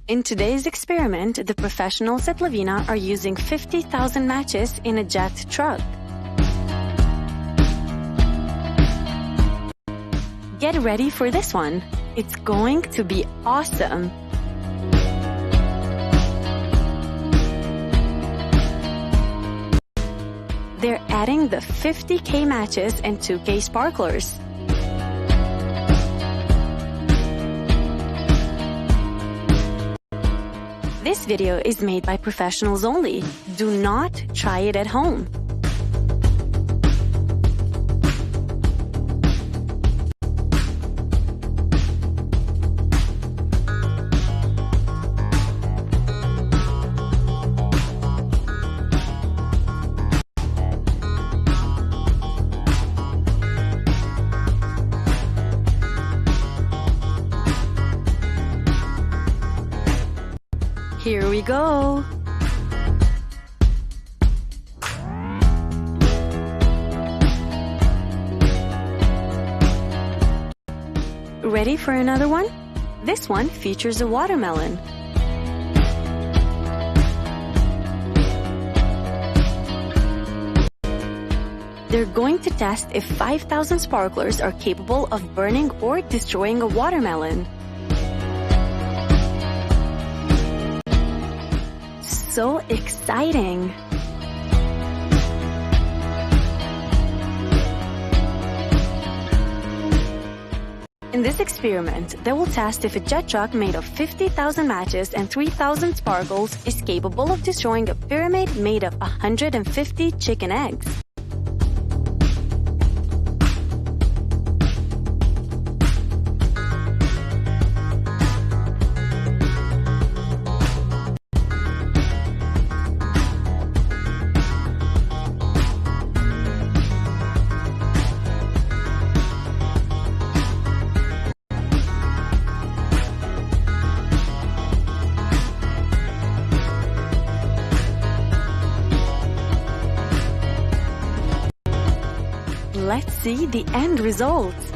In today's experiment, the professionals at Lavina are using 50,000 matches in a jet truck. Get ready for this one. It's going to be awesome. They're adding the 50K matches and 2K sparklers. This video is made by professionals only. Do not try it at home. Here we go! Ready for another one? This one features a watermelon. They're going to test if 5,000 sparklers are capable of burning or destroying a watermelon. So exciting! In this experiment, they will test if a jet truck made of 50,000 matches and 3,000 sparkles is capable of destroying a pyramid made of 150 chicken eggs. Let's see the end results.